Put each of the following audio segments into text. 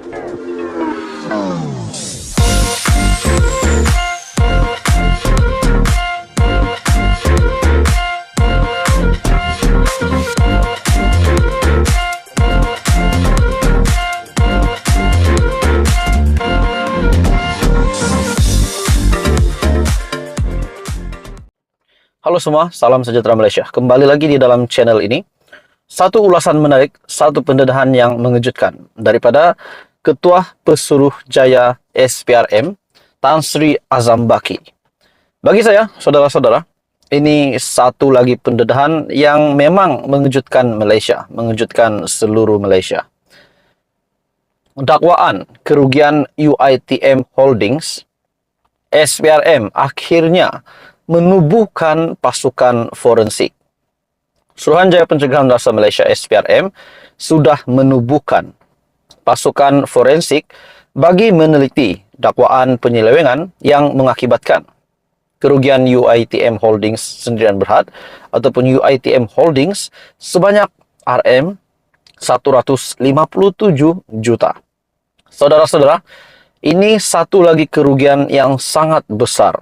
Halo semua, salam sejahtera Malaysia. Kembali lagi di dalam channel ini. Satu ulasan menarik, satu pendedahan yang mengejutkan daripada Ketua Pesuruhjaya SPRM, Tan Sri Azam Baki. Bagi saya, saudara-saudara, ini satu lagi pendedahan yang memang mengejutkan Malaysia, mengejutkan seluruh Malaysia. Dakwaan kerugian UiTM Holdings, SPRM akhirnya menubuhkan pasukan forensik. Suruhanjaya Pencegahan Rasa Malaysia SPRM sudah menubuhkan pasukan forensik bagi meneliti dakwaan penyelewengan yang mengakibatkan kerugian UiTM Holdings Sendirian Berhad ataupun UiTM Holdings sebanyak RM 157 juta. Saudara-saudara, ini satu lagi kerugian yang sangat besar.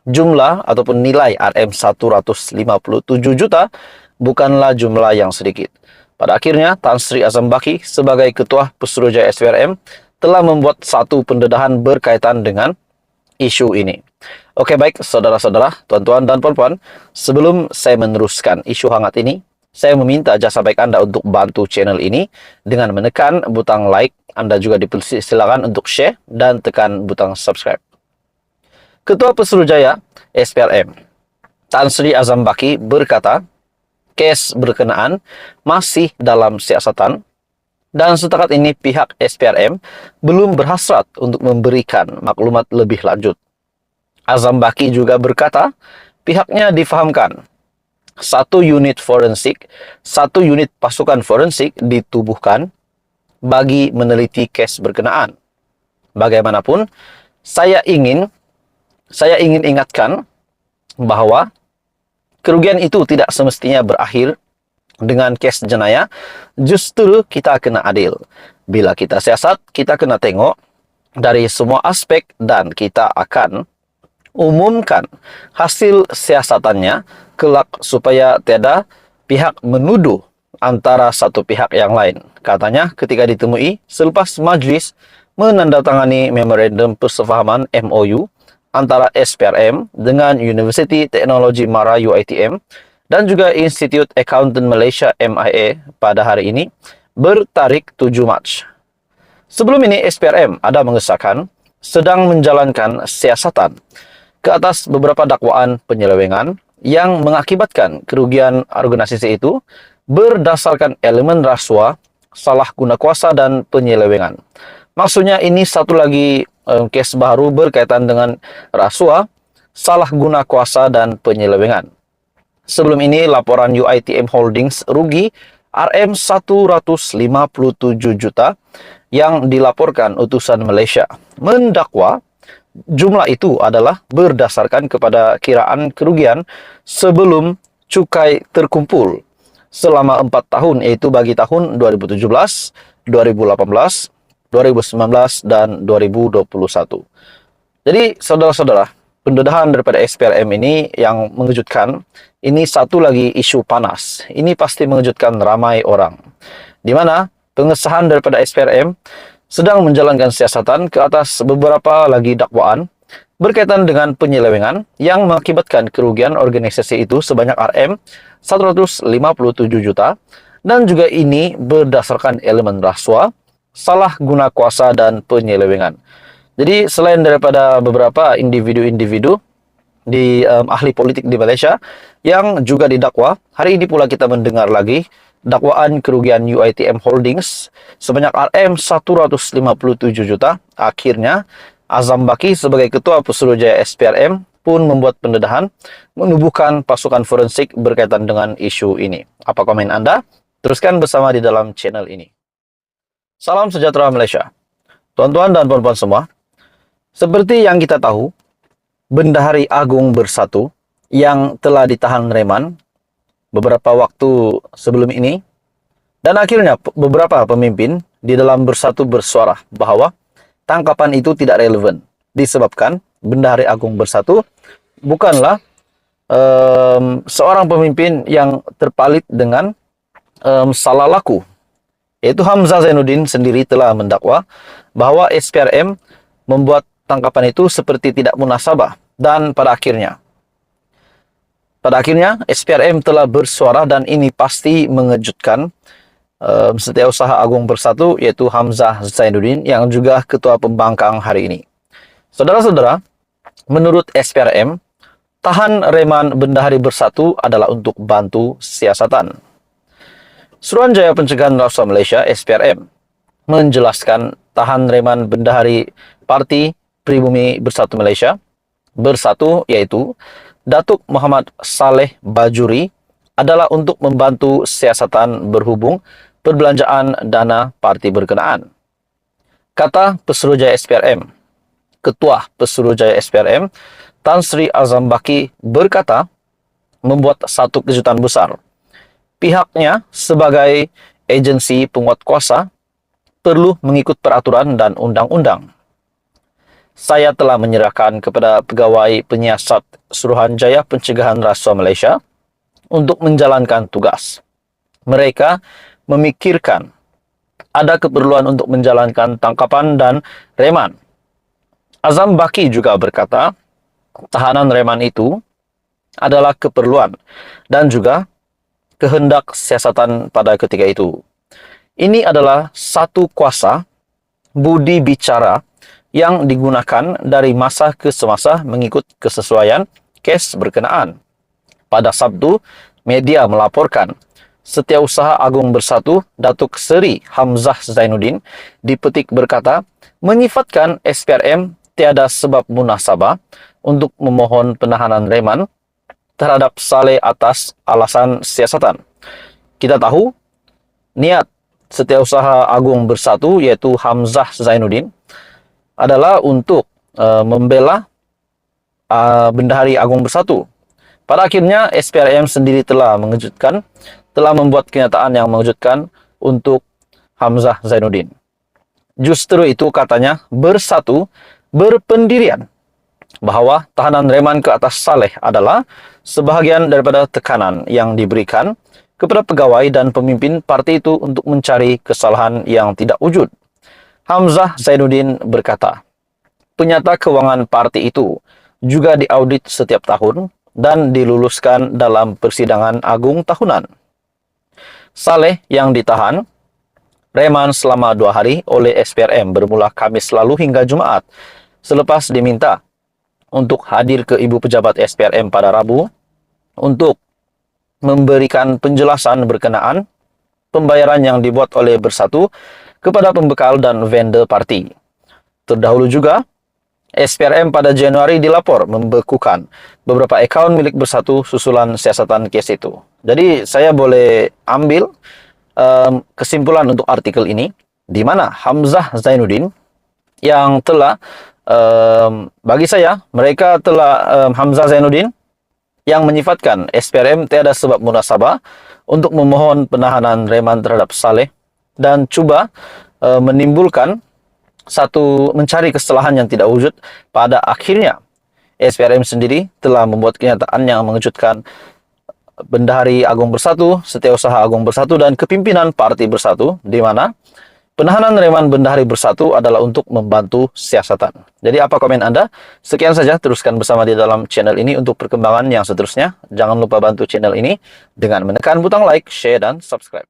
Jumlah ataupun nilai RM 157 juta bukanlah jumlah yang sedikit. Pada akhirnya, Tan Sri Azam Baki sebagai Ketua Pesuruhjaya SPRM telah membuat satu pendedahan berkaitan dengan isu ini. Oke, baik saudara-saudara, tuan-tuan dan puan-puan, sebelum saya meneruskan isu hangat ini, saya meminta jasa baik Anda untuk bantu channel ini dengan menekan butang like. Anda juga dipersilakan untuk share dan tekan butang subscribe. Ketua Pesuruhjaya SPRM, Tan Sri Azam Baki berkata, kes berkenaan masih dalam siasatan dan setakat ini pihak SPRM belum berhasrat untuk memberikan maklumat lebih lanjut. Azam Baki juga berkata, pihaknya difahamkan satu unit pasukan forensik ditubuhkan bagi meneliti kes berkenaan. Bagaimanapun, saya ingin ingatkan bahwa kerugian itu tidak semestinya berakhir dengan kes jenayah. Justru kita kena adil. Bila kita siasat, kita kena tengok dari semua aspek dan kita akan umumkan hasil siasatannya kelak supaya tiada pihak menuduh antara satu pihak yang lain. Katanya ketika ditemui selepas majlis menandatangani memorandum persefahaman MOU antara SPRM dengan Universiti Teknologi Mara UiTM dan juga Institute Accountant Malaysia MIA pada hari ini bertarikh 7 Mac. Sebelum ini SPRM ada mengesahkan sedang menjalankan siasatan ke atas beberapa dakwaan penyelewengan yang mengakibatkan kerugian organisasi itu berdasarkan elemen rasuah, salah guna kuasa dan penyelewengan. Maksudnya ini satu lagi kes baru berkaitan dengan rasuah, salah guna kuasa dan penyelewengan. Sebelum ini laporan UiTM Holdings rugi RM 157 juta yang dilaporkan utusan Malaysia mendakwa jumlah itu adalah berdasarkan kepada kiraan kerugian sebelum cukai terkumpul selama 4 tahun, yaitu bagi tahun 2017, 2018, 2019 dan 2021. Jadi saudara-saudara, pendedahan daripada SPRM ini yang mengejutkan. Ini satu lagi isu panas. Ini pasti mengejutkan ramai orang. Di mana pengesahan daripada SPRM sedang menjalankan siasatan ke atas beberapa lagi dakwaan berkaitan dengan penyelewengan yang mengakibatkan kerugian organisasi itu sebanyak RM 157 juta dan juga ini berdasarkan elemen rasuah, salah guna kuasa dan penyelewengan. Jadi selain daripada beberapa individu-individu di ahli politik di Malaysia yang juga didakwa, hari ini pula kita mendengar lagi dakwaan kerugian UiTM Holdings sebanyak RM 157 juta. Akhirnya Azam Baki sebagai Ketua Pesuruhjaya SPRM pun membuat pendedahan menubuhkan pasukan forensik berkaitan dengan isu ini. Apa komen Anda? Teruskan bersama di dalam channel ini. Salam sejahtera Malaysia. Tuan-tuan dan puan-puan semua, seperti yang kita tahu, Bendahari Agung Bersatu yang telah ditahan reman beberapa waktu sebelum ini, dan akhirnya beberapa pemimpin di dalam Bersatu bersuara bahwa tangkapan itu tidak relevan disebabkan Bendahari Agung Bersatu bukanlah seorang pemimpin yang terpalit dengan salah laku. Yaitu Hamzah Zainuddin sendiri telah mendakwa bahwa SPRM membuat tangkapan itu seperti tidak munasabah, dan pada akhirnya SPRM telah bersuara, dan ini pasti mengejutkan Setiausaha Agung Bersatu, yaitu Hamzah Zainuddin yang juga ketua pembangkang hari ini. Saudara-saudara, menurut SPRM, tahan reman Bendahari Bersatu adalah untuk bantu siasatan. Suruhanjaya Pencegahan Rasuah Malaysia (SPRM) menjelaskan tahan reman Bendahari Parti Pribumi Bersatu Malaysia Bersatu, yaitu Datuk Muhammad Saleh Bajuri, adalah untuk membantu siasatan berhubung perbelanjaan dana parti berkenaan. Kata Pesuruhjaya SPRM, Ketua Pesuruhjaya SPRM Tan Sri Azam Baki berkata, membuat satu kejutan besar. Pihaknya sebagai agensi penguat kuasa perlu mengikut peraturan dan undang-undang. Saya telah menyerahkan kepada pegawai penyiasat Suruhanjaya Pencegahan Rasuah Malaysia untuk menjalankan tugas. Mereka memikirkan ada keperluan untuk menjalankan tangkapan dan reman. Azam Baki juga berkata, tahanan reman itu adalah keperluan dan juga kehendak siasatan pada ketika itu. Ini adalah satu kuasa budi bicara yang digunakan dari masa ke semasa mengikut kesesuaian kes berkenaan. Pada Sabtu, media melaporkan Setiausaha Agung Bersatu Datuk Seri Hamzah Zainuddin dipetik berkata, menyifatkan SPRM tiada sebab munasabah untuk memohon penahanan reman terhadap Saleh atas alasan siasatan. Kita tahu niat Setiausaha Agung Bersatu, yaitu Hamzah Zainuddin, adalah untuk membela Bendahari Agung Bersatu. Pada akhirnya SPRM sendiri telah membuat kenyataan yang mengejutkan untuk Hamzah Zainuddin. Justru itu katanya Bersatu berpendirian bahwa tahanan reman ke atas Saleh adalah sebahagian daripada tekanan yang diberikan kepada pegawai dan pemimpin parti itu untuk mencari kesalahan yang tidak wujud. Hamzah Zainuddin berkata, penyata keuangan parti itu juga diaudit setiap tahun dan diluluskan dalam persidangan agung tahunan. Saleh yang ditahan reman selama 2 hari oleh SPRM bermula Kamis lalu hingga Jumaat, selepas diminta untuk hadir ke Ibu Pejabat SPRM pada Rabu untuk memberikan penjelasan berkenaan pembayaran yang dibuat oleh Bersatu kepada pembekal dan vendor parti. Terdahulu juga, SPRM pada Januari dilapor membekukan beberapa akaun milik Bersatu susulan siasatan kes itu. Jadi saya boleh ambil kesimpulan untuk artikel ini, di mana Hamzah Zainuddin yang telah bagi saya Hamzah Zainuddin yang menyifatkan SPRM tiada sebab munasabah untuk memohon penahanan reman terhadap Saleh dan cuba mencari kesalahan yang tidak wujud. Pada akhirnya SPRM sendiri telah membuat kenyataan yang mengejutkan Bendahari Agung Bersatu, Setiausaha Agung Bersatu, dan kepimpinan Parti Bersatu, di mana penahanan reman Bendahari Bersatu adalah untuk membantu siasatan. Jadi apa komen Anda? Sekian saja, teruskan bersama di dalam channel ini untuk perkembangan yang seterusnya. Jangan lupa bantu channel ini dengan menekan butang like, share, dan subscribe.